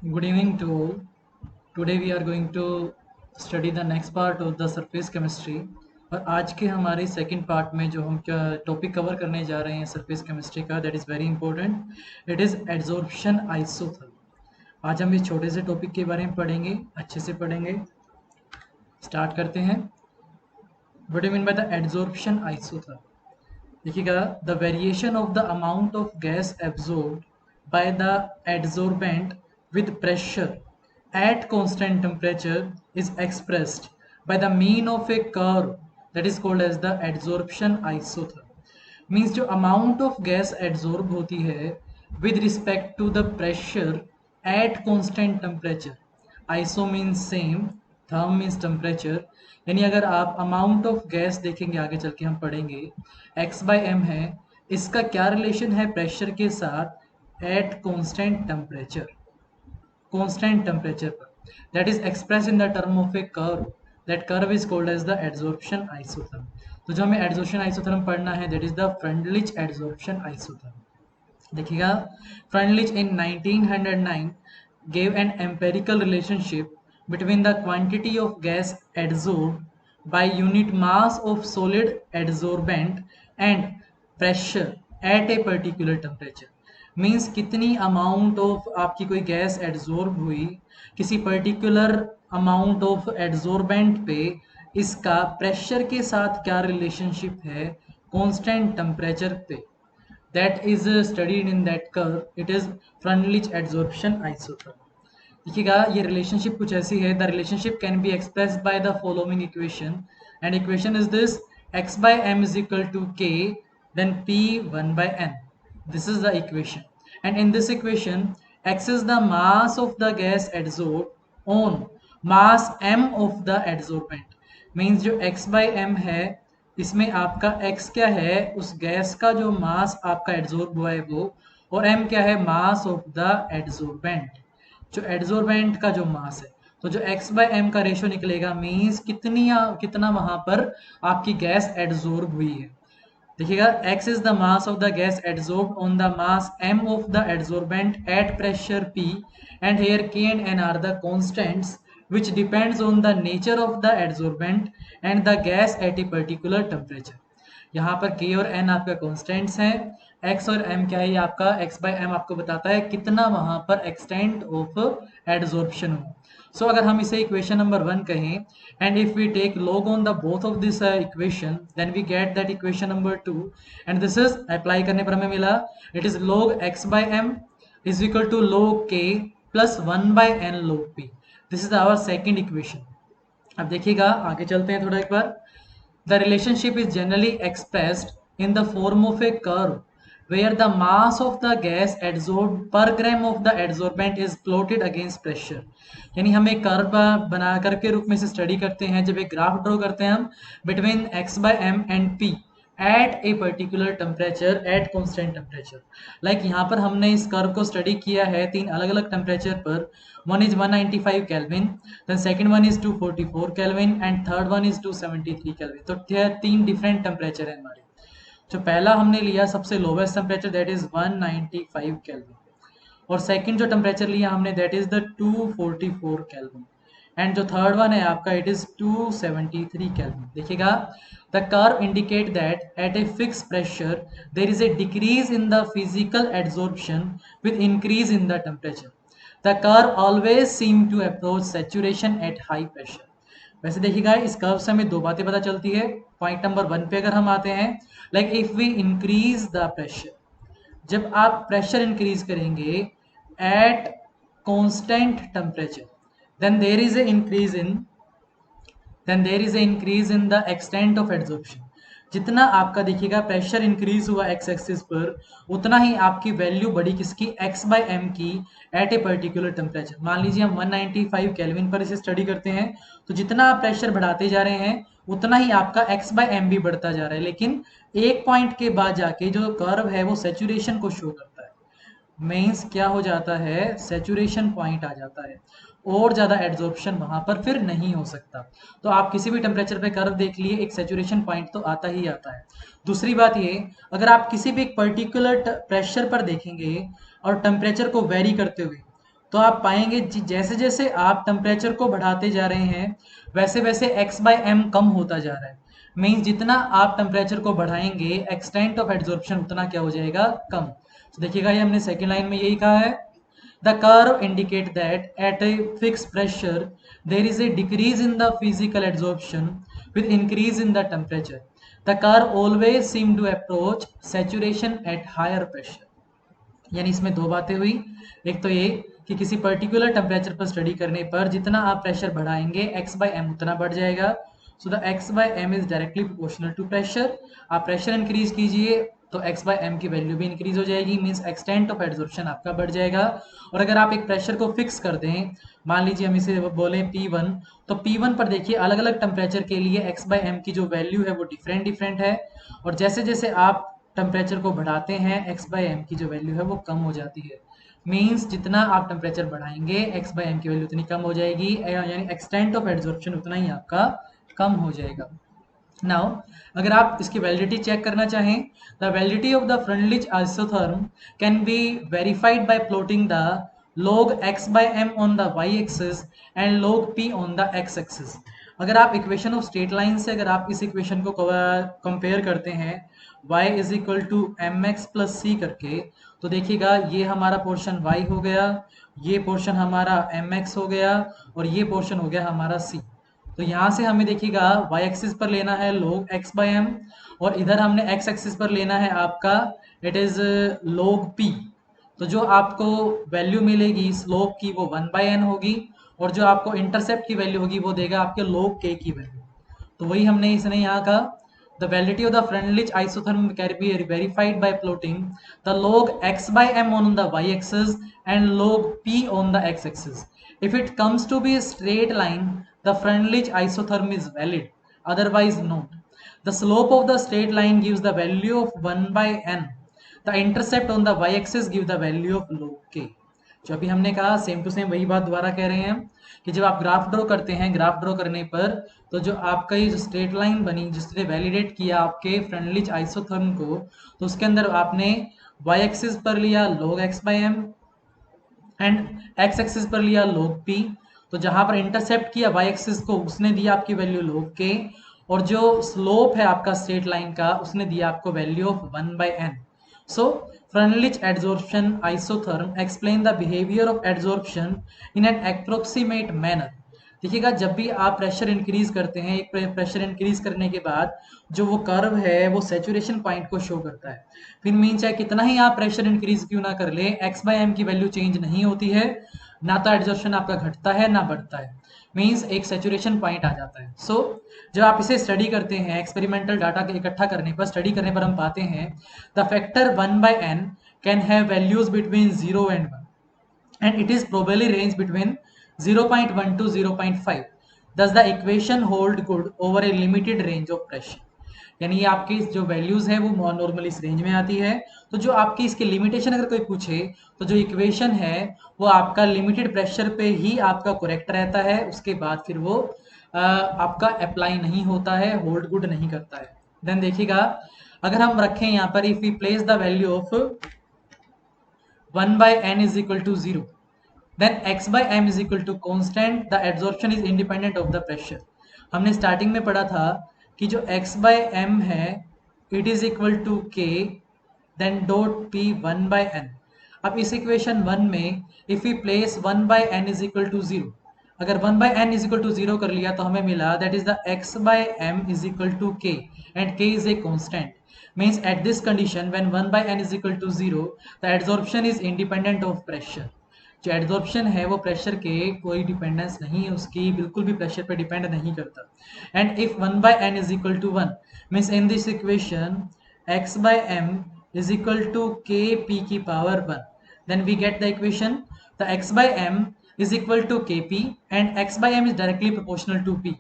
Good evening to all. Today we are going to study the next part of the surface chemistry. और आज के हमारे second part में जो हम क्या टॉपिक कवर करने जा रहे हैं सरफेस केमिस्ट्री का, that is very important. It is adsorption isotherm. आज हम इस छोटे से टॉपिक के बारे में पढ़ेंगे, अच्छे से पढ़ेंगे. स्टार्ट करते हैं. What do mean by the adsorption isotherm? देखिएगा, the variation of the amount of gas absorbed by the adsorbent with pressure at constant temperature is expressed by the mean of a curve that is called as the adsorption isotherm. Means जो amount of gas adsorb होती है with respect to the pressure at constant temperature. Iso means same, therm means temperature. यानी अगर आप amount of gas देखेंगे, आगे चल के हम पढ़ेंगे, x by m है, इसका क्या रिलेशन है प्रेशर के साथ eight constant temperature. constant temperature पर, that is expressed in the term of a curve. That curve is called as the adsorption isotherm. तो जो हमें adsorption isotherm पढ़ना है, that is the Freundlich adsorption isotherm. देखिएगा, Freundlich in 1909 gave an empirical relationship between the quantity of gas adsorbed by unit mass of solid adsorbent and pressure at a particular temperature. Means कितनी amount of आपकी कोई gas adsorb हुई किसी particular amount of adsorbent पे, इसका pressure के साथ क्या रिलेशनशिप है कांस्टेंट टेम्परेचर पे. That is studied in that curve. It is Freundlich adsorption isotherm. देखिएगा, ये रिलेशनशिप कुछ ऐसी है. The relationship can be expressed by the following equation, and equation is this: x by m is equal to k, then p 1 by n. This is the equation, and in this equation x is the mass of the gas adsorbed on mass m of the adsorbent. means जो x by m है, इसमें आपका x क्या है, उस gas का जो मास आपका एड्जॉर्ब हुआ है वो, और m क्या है, मास ऑफ द एड्जॉर्बेंट. जो एड्जॉर्बेंट का जो मास है, तो जो x by m का रेशियो निकलेगा, मीन्स कितना वहां पर आपकी गैस एड्जॉर्ब हुई है. देखिएगा, x is the mass of the gas adsorbed on the mass m of the adsorbent at pressure P, and here K and N are the constants which depends on the nature of the adsorbent and the gas at a particular temperature. यहाँ पर K और N आपका constants हैं, X और M क्या है, ये आपका x by m आपको बताता है कितना वहां पर एक्सटेंट ऑफ एड्जॉर्प्शन हो. सो अगर हम इसे इक्वेशन नंबर 1 कहें, and if we take log on the both of this equation, then we get that equation number 2, and this is apply करने पर हमें मिला, it is log x by m is equal to log k plus 1 by n log p. this is our second equation. अब देखिएगा, आगे चलते हैं थोड़ा एक बार. The relationship is generally expressed in the form of a curve where the mass of the gas adsorbed per gram of the adsorbent is plotted against pressure. यानी हम एक कर्व बना करके रूप में से स्टडी करते हैं, जब एक ग्राफ ड्रॉ करते हैं हम between x by m and p at a particular temperature at constant temperature. Like यहाँ पर हमने इस कर्व को स्टडी किया है 3 अलग अलग टेम्परेचर पर. One is 195 kelvin, then second one is 244 kelvin, and third one is 273 kelvin. तो 3 डिफरेंट टेम्परेचर है हमारे. जो पहला हमने लिया सबसे lowest temperature, that is 195 kelvin, और सेकंड जो टेम्परेचर लिया हमने, that is the 244 kelvin, and जो थर्ड वन है आपका, इट इज 273 केल्विन. देखिएगा, the curve indicate that at a fix pressure there is a decrease in the physical adsorption with increase in the temperature. The curve always seem to approach saturation at high pressure. वैसे देखिएगा, इस curve से हमें 2 बातें पता चलती है. Point number 1 पे अगर हम आते हैं, like if we increase the pressure, जब आप प्रेशर इंक्रीज करेंगे at constant temperature, then there is a increase in the extent of adsorption. जितना आपका देखिएगा प्रेशर इंक्रीज हुआ एक्स एक्सिस पर, उतना ही आपकी वैल्यू बढ़ी किसकी, x by m की एट ए पर्टिकुलर टेम्परेचर. मान लीजिए हम 195 केल्विन पर इसे स्टडी करते हैं, तो जितना आप प्रेशर बढ़ाते जा रहे हैं उतना ही आपका x by m भी बढ़ता जा रहा है. लेकिन एक पॉइंट के बाद जाके जो कर्व है वो सैचुरेशन को शो करता है. मीन्स क्या हो जाता है, सैचुरेशन पॉइंट आ जाता है, और ज़्यादा एड्जॉर्प्शन वहाँ पर फिर नहीं हो सकता. तो आप किसी भी टेम्परेचर पे कर्व देख लिए, एक सैचुरेशन पॉइंट तो आता ही आता है. दूसरी बात ये, अगर आप किसी भी एक पर्टिकुलर प्रेशर पर देखेंगे और टेम्परेचर को वेरी करते हुए, तो आप पाएंगे जैसे जैसे आप टेम्परेचर को बढ़ाते जा रहे हैं वैसे वैसे x बाय एम कम होता जा रहा है। मीन्स जितना आप टेम्परेचर को बढ़ाएंगे एक्सटेंट ऑफ एड्जॉर्प्शन उतना क्या हो जाएगा, कम। तो देखिएगा ये हमने सेकेंड लाइन में यही कहा है, the curve indicate that at a fix pressure there is a decrease in the physical adsorption with increase in the temperature. The curve always seem to approach saturation at higher pressure. यानी इसमें दो बातें हुई, एक तो ये कि किसी पर्टिकुलर टेम्परेचर पर स्टडी करने पर जितना आप प्रेशर बढ़ाएंगे x बाय एम उतना बढ़ जाएगा। So the x by m is directly proportional to pressure. आप प्रेशर इंक्रीज कीजिए तो x बाय एम की वैल्यू भी इंक्रीज हो जाएगी, मीन्स एक्सटेंट ऑफ एड्जॉर्प्शन आपका बढ़ जाएगा। और अगर आप एक प्रेशर को फिक्स कर दें, मान लीजिए हम इसे बोले P1, तो P1 पर देखिए अलग अलग टेम्परेचर के लिए x बाय एम की जो वैल्यू है वो डिफरेंट डिफरेंट है। और जैसे जैसे आप टेम्परेचर को बढ़ाते हैं x बाय एम की जो वैल्यू है वो कम हो जाती है। मीन्स जितना आप टेम्परेचर बढ़ाएंगे x बाय एम की वैल्यू उतनी कम हो जाएगी, यानी एक्सटेंट ऑफ एड्जॉर्प्शन उतना ही आपका कम हो जाएगा। नाउ अगर आप इसकी वैलिडिटी चेक करना चाहें, the validity of the Freundlich isotherm can be verified bye plotting the log x by m on the y axis and log p on the x axis। अगर आप इक्वेशन ऑफ स्ट्रेट लाइन से अगर आप इस equation को compare करते हैं y is equal to M X plus C करके, तो देखिएगा ये हमारा पोर्शन y हो गया, ये पोर्शन हमारा एम एक्स हो गया और ये पोर्शन हो गया हमारा c। तो यहाँ से हमें देखिएगा y एक्सिस पर लेना है log x by m और इधर हमने x एक्सिस पर लेना है आपका इट इज log p। तो जो आपको वैल्यू मिलेगी स्लोप की वो 1/n होगी और जो आपको इंटरसेप्ट की वैल्यू होगी वो देगा आपके log k की वैल्यू। तो वही हमने इसने यहाँ कहा, the validity of the Freundlich isotherm can be verified bye plotting the log x by m on the y axis and log p on the x axis। if it comes to be a straight line the Freundlich isotherm is valid, otherwise not। the slope of the straight line gives the value of 1/n। the intercept on the y-axis give the value of log k। जो अभी हमने कहा same to same वही बात दोबारा कह रहे हैं कि जब आप ग्राफ ड्रॉ करते हैं, ग्राफ ड्रॉ करने पर तो जो आपका ये जो स्ट्रेट लाइन बनी जिसने वैलिडेट किया आपके फ्रेंडलिच आइसोथर्म को, तो उसके अंदर आपने y एक्सिस पर लिया log x by m and x axis पर लिया log p। तो जहां पर इंटरसेप्ट किया y एक्सिस को उसने दिया आपकी वैल्यू log k और जो स्लोप है आपका स्ट्रेट लाइन का उसने दिया आपको value of 1/n। So Freundlich adsorption isotherm explain the behavior of adsorption in an approximate manner। देखिएगा जब भी आप प्रेशर इंक्रीज करते हैं, एक प्रेशर इंक्रीज करने के बाद जो वो कर्व है वो सैचुरेशन पॉइंट को शो करता है। फिर मीन चाहे कितना ही आप प्रेशर इंक्रीज क्यों ना कर ले, x बाय एम की वैल्यू चेंज नहीं होती है, ना तो एड्जॉर्प्शन आपका घटता है ना बढ़ता है, मीन्स एक सैचुरेशन पॉइंट आ जाता है। सो जब आप इसे स्टडी करते हैं एक्सपेरिमेंटल डाटा के इकट्ठा करने पर, स्टडी करने पर हम पाते हैं the factor 1/n can have values between 0 and 1 and it is probably range between 0.1 to 0.5। thus the equation hold good over a limited range of pressure। यानी ये आपकी जो वैल्यूज है वो नॉर्मली इस रेंज में आती है। तो जो आपकी इसकी लिमिटेशन अगर कोई पूछे तो जो इक्वेशन है वो आपका लिमिटेड प्रेशर पे ही आपका करेक्ट रहता है, उसके बाद फिर वो आपका अप्लाई नहीं होता है, होल्ड गुड नहीं करता है। देन देखिएगा अगर हम रखें यहाँ पर if we place the value of 1/n is equal to 0 then x by m is equal to constant, the adsorption is independent of the pressure। हमने स्टार्टिंग में पढ़ा था कि जो x by m है it is equal to k then dot p 1/n। अब इस equation 1 में if we place 1/n is equal to 0, अगर 1/n is equal to 0 कर लिया तो हमें मिला that is the x by m is equal to k and k is a constant। means at this condition when 1/n is equal to 0 the adsorption is independent of pressure। जो adsorption है वो pressure के कोई dependence नहीं है, उसकी बिल्कुल भी प्रेशर पे डिपेंड नहीं करता। And if 1/n is equal to 1 means in this equation x by m is equal to k p की power 1, then we get the equation the x by m is equal to kp and x by m is directly proportional to p।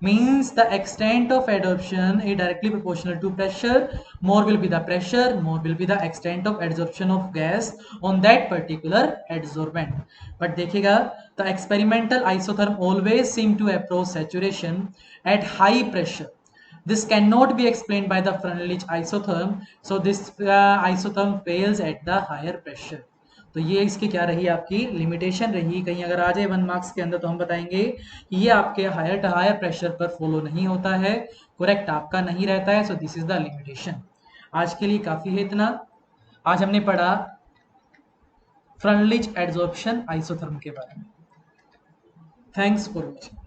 means the extent of adsorption is directly proportional to pressure, more will be the pressure, more will be the extent of adsorption of gas on that particular adsorbent। but देखिएगा the experimental isotherm always seem to approach saturation at high pressure। this cannot be explained by the Freundlich isotherm, so this isotherm fails at the higher pressure। तो ये इसकी क्या रही आपकी limitation रही। कहीं अगर आ जाए 1 मार्क्स के अंदर तो हम बताएंगे कि ये आपके हायर टू हायर प्रेशर पर फॉलो नहीं होता है, करेक्ट आपका नहीं रहता है। So this is the limitation. आज के लिए काफी है इतना। आज हमने पढ़ा फ्रनलिच एडजॉर्प्शन आइसोथर्म के बारे में। Thanks for watching.